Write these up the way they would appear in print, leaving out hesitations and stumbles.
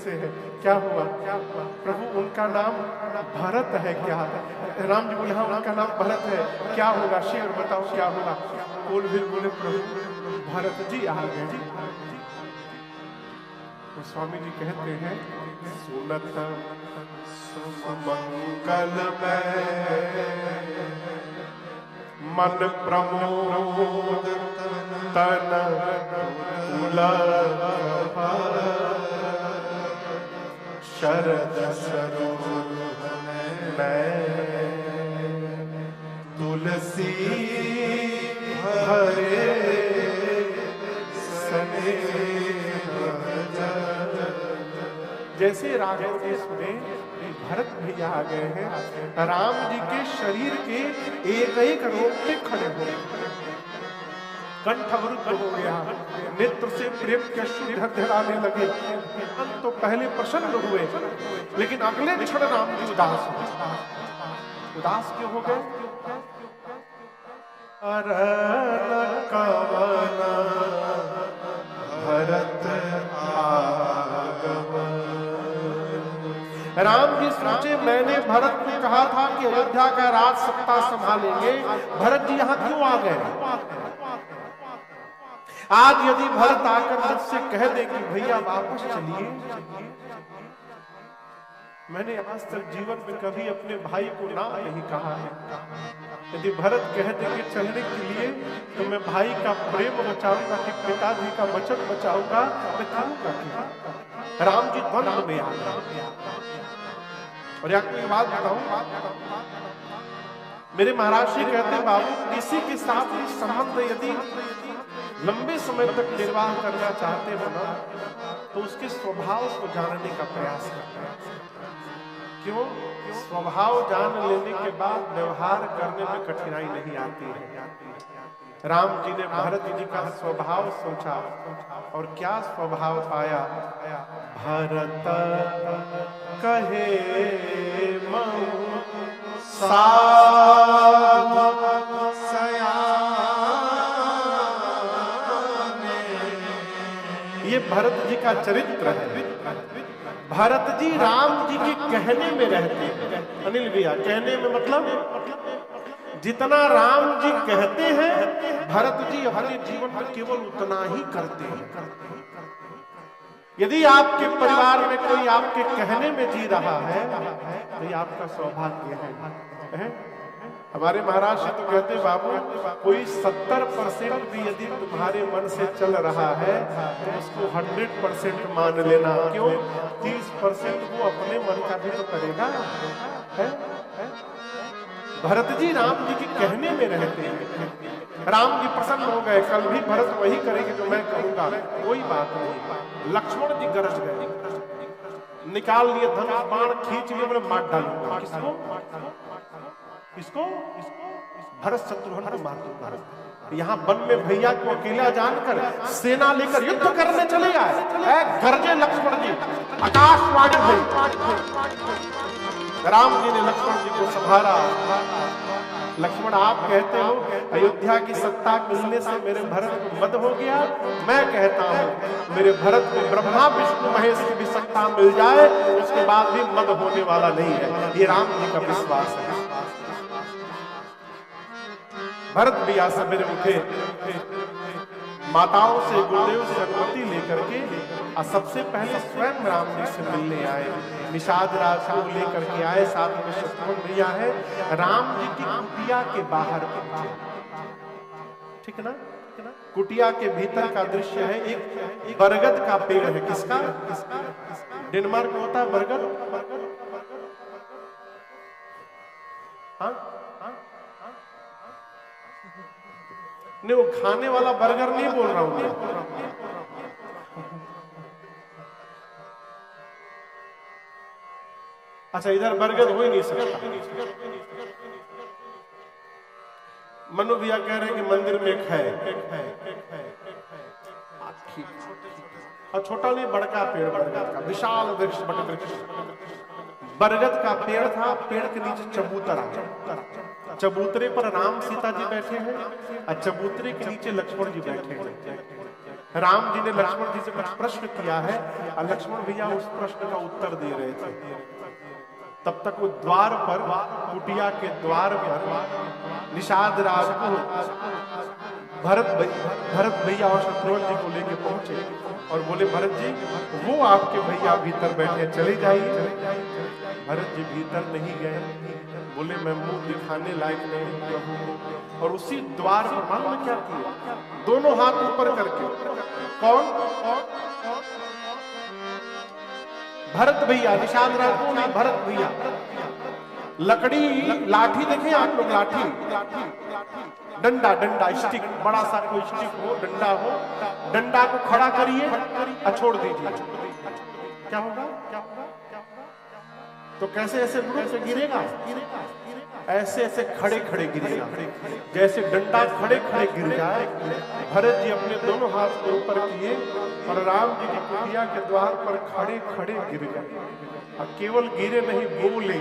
से है। क्या हुआ प्रभु, उनका नाम भरत है क्या? राम जी बोले हाँ उनका नाम भरत है, क्या होगा शेर बताओ क्या होगा? बोले प्रभु भरत जी आ गए जी। तो स्वामी जी कहते हैं सुनत सुमंगल मन प्रमोद तन शरद सरोवर तुलसी हरे सने। जैसे राघव जी सुने भरत भैया आ गए हैं, राम जी के शरीर के एक एक रोंगटे खड़े हो गए, कंठ अवरुद्ध हो गया, नेत्र से प्रेम के अश्रु ढरढराने लगे। हम तो पहले प्रसन्न हुए, लेकिन अगले क्षण राम जी उदास हो। उदास क्यों हो गए? अरन कवन भरत आगमन। राम जी सोचे मैंने भरत को कहा था कि अयोध्या का राज सत्ता संभालेंगे, भरत जी यहाँ क्यों आ गए? आज यदि भरत आकर मुझसे कह दे कि भैया वापस चलिए, मैंने आज तक जीवन में कभी अपने भाई को ना नहीं कहा है, यदि भरत कह दे कि चलने के लिए तो मैं भाई का प्रेम बचाऊंगा कि पिताजी का वचन बचाऊंगा, मैं करूंगा क्या? राम जी द्वंद्व में आ गए। और आपको एक बात बताऊं, मेरे महाराज जी कहते बाबू किसी के साथ संबंध यदि लंबे समय तक निर्वाह करना चाहते हो ना, तो उसके स्वभाव को जानने का प्रयास करते हैं। क्यों? स्वभाव जान लेने के बाद व्यवहार करने में कठिनाई नहीं आती है। राम जी ने भरत जी का स्वभाव सोचा और क्या स्वभाव पाया? भरत कहे मऊ साधु ये भरत जी का चरित्र है। भरत जी राम जी के कहने में रहते हैं। अनिल भैया कहने में मतलब जितना राम जी कहते हैं भरत जी अपने जीवन में केवल उतना ही करते हैं। यदि आपके परिवार में कोई आपके कहने में जी रहा है तो ये आपका सौभाग्य है। हमारे महाराज जी तो कहते बाबू कोई 70% भी यदि तुम्हारे मन से चल रहा है तो उसको 100% मान लेना। क्यों? 30% वो अपने मन का भी तो करेगा। है? भरत जी राम जी के कहने में रहते हैं। राम जी प्रसन्न हो गए, कल भी भरत वही करेंगे जो मैं कहूंगा, कोई बात नहीं। लक्ष्मण जी गरज गए, निकाल लिए धनुष बाण खींच लिए, बोले मार डालूंगा। किसको? किसको? भरत शत्रुघ्न को मार दूंगा। यहाँ वन में भैया को अकेला जानकर सेना लेकर युद्ध करने चले आए। गरजे लक्ष्मण जी, आकाशवाणी हुई। राम जी ने लक्ष्मण जी को संभाला। लक्ष्मण आप कहते हो अयोध्या की सत्ता मिलने से मेरे भरत को मद हो गया, मैं कहता हूँ मेरे भरत को ब्रह्मा विष्णु महेश की भी सत्ता मिल जाए उसके बाद भी मद होने वाला नहीं है। ये राम जी का विश्वास है। भरत भी आज सवेरे उठे, माताओं से गुरुदेव से अनुमति लेकर के और सबसे पहले स्वयं राम जी से मिलने आए। निषाद राज को लेकर के आए, साथ में शत्रुघ्न भैया है। राम जी की कुटिया के बाहर पहुंचे, ठीक ना? कुटिया के भीतर का दृश्य है। एक बरगद का पेड़ है। किसका? डेनमार्क में होता है बरगद। हाँ नहीं, वो खाने वाला बर्गर नहीं बोल रहा हूं मैं। अच्छा इधर बर्गर हो ही नहीं सकता। मनु भैया कह रहे हैं कि मंदिर में एक है। और छोटा नहीं, बड़का पेड़ बरगद का, विशाल वृक्ष, बट वृक्ष बरगद का पेड़ था। पेड़ के नीचे चबूतरा, चबूतरे पर राम सीता जी बैठे हैं और चबूतरे के नीचे लक्ष्मण जी बैठे हैं। राम जी ने लक्ष्मण जी से कुछ प्रश्न किया है और लक्ष्मण भैया उस प्रश्न का उत्तर दे रहे थे। तब तक वो द्वार पर, कुटिया के द्वार पर निषाद राज को भरत भैया और शत्रुघ्न जी को लेके पहुंचे और बोले, भरत जी वो आपके भैया भीतर बैठे, चले जाइए। भरत जी भीतर नहीं गए, बोले मैं मुंह दिखाने लायक नहीं प्रभु। और उसी द्वार पर मालूम क्या किया, दोनों हाथ ऊपर करके, कौन? भरत भैया, निषाद राज को नहीं, भरत भैया। लकड़ी, लाठी देखे आप लोग, लाठी, डंडा, डंडा, स्टिक, बड़ा सा कोई स्टिक हो, डंडा हो, डंडा को खड़ा करिए और छोड़ दीजिए, क्या होगा? तो कैसे ऐसे से गिरेगा? ऐसे ऐसे खड़े खड़े गिरेगा, जैसे डंडा खड़े खड़े गिर जाए। भरत जी अपने दोनों हाथ को ऊपर किए और राम जी की कुटिया के द्वार पर खड़े खड़े गिर गए। और केवल गिरे नहीं, बोले,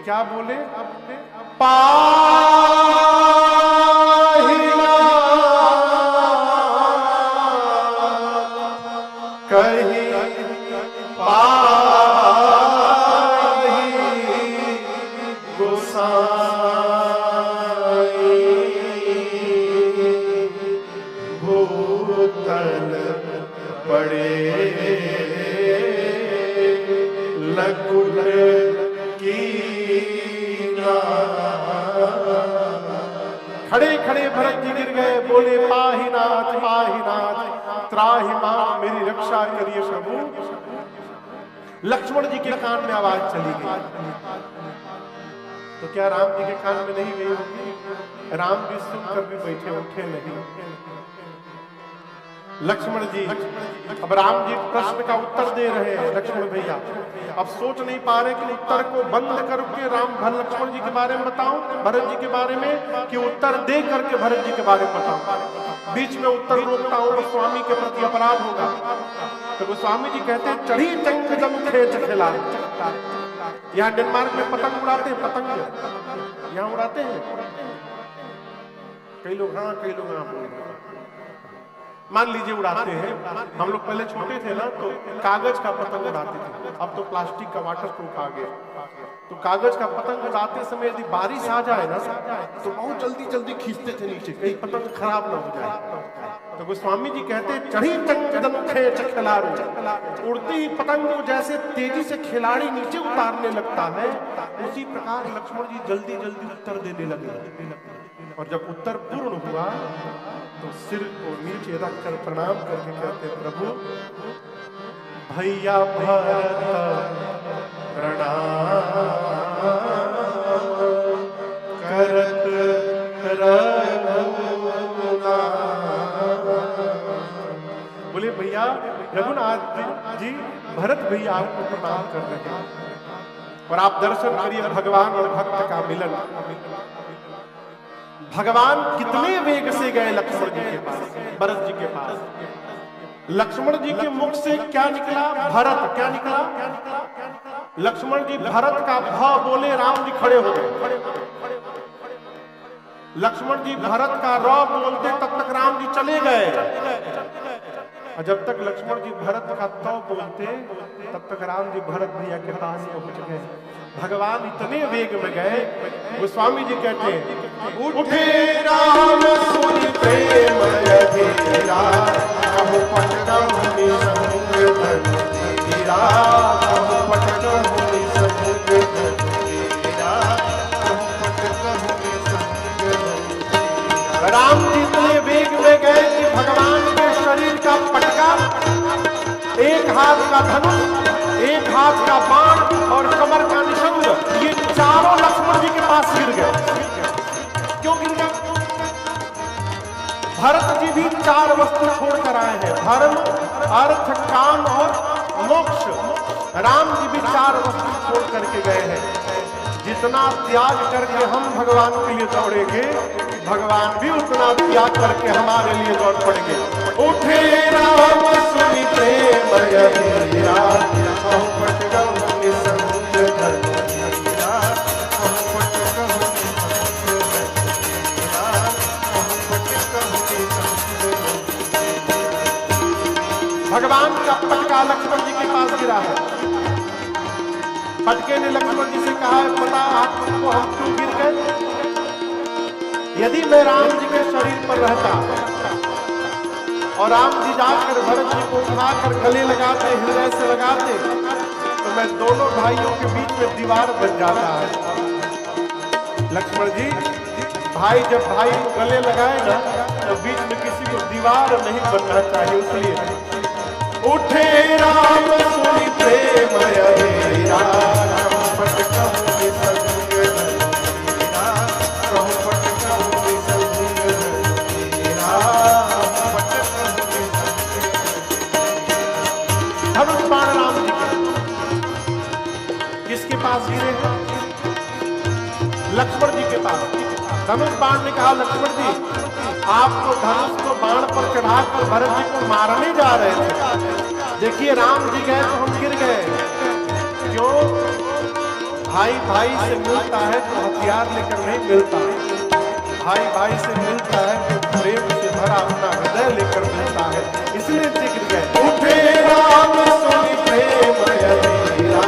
क्या बोले? कहीं भूतल पड़े लकुल की, खड़े खड़े भरत जी गिर गए, बोले पाहिनाथ पाहिनाथ त्राहि मां, मेरी रक्षा करिए प्रभु। लक्ष्मण जी के कान में आवाज चली गई, तो क्या राम जी के कान में नहीं गई होगी? राम जी सुनकर भी बैठे, उठे नहीं। लक्ष्मण जी, अब राम जी प्रश्न का उत्तर दे रहे हैं। लक्ष्मण भैया अब सोच नहीं पा रहे कि उत्तर को बंद करके राम भर लक्ष्मण जी के बारे में बताऊं, भरत जी के बारे में, कि उत्तर दे करके भरत जी के बारे में बताऊं। बीच में उत्तर रोकता हूं तो स्वामी के प्रति अपराध होगा। तो गोस्वामी जी कहते हैं, चढ़ी चंग जम खेच खिला। यहाँ डेनमार्क में पतंग उड़ाते हैं, पतंग यहाँ उड़ाते हैं कई लोग, हाँ कई लोग हाँ बोल रहे हैं, मान लीजिए उड़ाते हैं। हम लोग पहले छोटे थे ना तो कागज का पतंग उड़ाते थे, अब तो प्लास्टिक का वाटर प्रूफ आ गया। तो कागज का पतंग उड़ाते समय यदि बारिश आ जाए ना तो बहुत जल्दी जल्दी खींचते थे नीचे, कहीं पतंग खराब ना हो जाए। तो गोस्वामी जी कहते हैं, चढ़ी चंग खेच खिलाड़ू, उड़ती ही पतंग को जैसे तेजी से खिलाड़ी नीचे उतारने लगता है, उसी प्रकार लक्ष्मण जी जल्दी जल्दी उत्तर देने लगे। और जब उत्तर पूर्ण हुआ तो सिर को नीचे रखकर प्रणाम करके कहते, प्रभु भैया भरत प्रणाम करत रघुनाथ। बोले भैया रघुनाथ जी, भरत भैया आपको प्रणाम कर रहे हैं और आप दर्शन करिए भगवान और भक्त का मिलन। भगवान कितने वेग से गए लक्ष्मण जी के पास, भरत जी के पास। लक्ष्मण जी के मुख से क्या निकला? भरत। क्या निकला? लक्ष्मण जी भरत का भ बोले, राम जी खड़े हो गए। लक्ष्मण जी भरत का र बोलते तब तक राम जी चले गए, और जब तक लक्ष्मण जी भरत का त बोलते तब तक राम जी भरत भैया के पास पहुंच गए। भगवान इतने वेग में गए, गोस्वामी जी कहते हैं, उठे राम सुनि प्रेम अधीरा, कहु पट कहु संग धीरा, कहु पट कहु संग धीरा, कहु पट कहु संग धीरा। राम जी इतने वेग में गए कि भगवान के शरीर का पटका, एक हाथ का धनुष, एक हाथ का बाण और कमर का निशंग, ये चारों लक्ष्मण जी के पास गिर गए। क्यों गिर गए? भरत जी भी चार वस्तु छोड़कर आए हैं, धर्म, अर्थ, काम और मोक्ष। राम जी भी चार वस्तु छोड़ करके गए हैं। जितना त्याग करके हम भगवान के लिए दौड़ेंगे, भगवान भी उतना त्याग करके हमारे लिए दौड़ पड़ेंगे। उठे राम सुनि प्रेम अधीरा, कहु पट कहु संग धीरा, कहु पट कहु संग धीरा, कहु पट कहु संग धीरा। फटके ने लक्ष्मण जी से कहा, पता आपको हम क्यों गिर गए? यदि मैं राम जी के शरीर पर रहता और राम जी जाकर भरत जी को उठाकर गले लगाते, हृदय से लगाते, तो मैं दोनों भाइयों के बीच में दीवार बन जाता है। लक्ष्मण जी, भाई जब भाई को गले लगाए ना, तो बीच में किसी को दीवार नहीं बनना चाहिए। इसलिए उठे राम सुनि प्रेम अधेरा, कहूँ पट कहूँ संग धीरा, कहूँ पट कहूँ संग धीरा, पट कहूँ धनुष बाण राम जी किसके पास गिरे हैं? लक्ष्मण जी के पास। धनुष बाण ने कहा, लक्ष्मण जी आप तो धनुष को बाण पर चढ़ाकर भरत जी को मारने जा रहे थे। देखिए राम जी गए तो हम गिर गए। क्यों? भाई भाई से मिलता है तो हथियार लेकर नहीं मिलता, भाई भाई से मिलता है तो प्रेम से भरा अपना हृदय लेकर मिलता है, इसलिए गिर गए। उठे राम सुनि प्रेम अधेरा,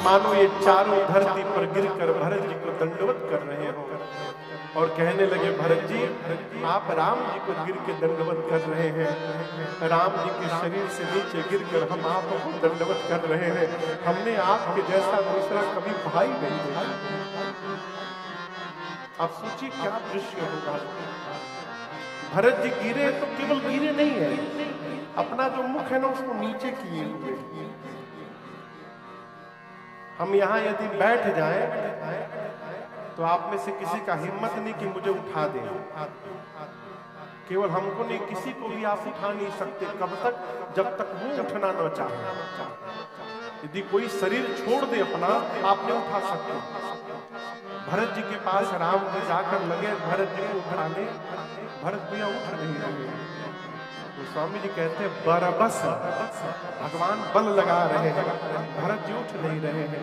मानो ये चारों धरती पर गिरकर भरत जी को दंडवत कर रहे हो और कहने लगे, भरत जी आप राम जी को गिर के दंडवत कर रहे हैं, राम जी के शरीर से नीचे गिरकर हम आपको दंडवत कर रहे हैं। हमने आपके जैसा दूसरा कभी भाई नहीं देखा। आप सोचिए क्या दृश्य होगा। भरत जी गिरे तो केवल गिरे नहीं है, अपना जो मुख है ना उसको नीचे किए हुए। हम यहाँ यदि बैठ जाएं तो आप में से किसी का हिम्मत नहीं कि मुझे उठा दे। केवल हमको नहीं, किसी को भी आप उठा नहीं सकते। कब तक? जब तक वो उठना न चाहे। यदि कोई शरीर छोड़ दे अपना, आपने उठा सकते। भरत जी के पास राम जी जाकर लगे भरत जी को उठाने, भरत भैया उठ नहीं रहे। तो स्वामी जी कहते हैं बरबस भगवान बल लगा रहे हैं, भरत जी उठ नहीं रहे हैं।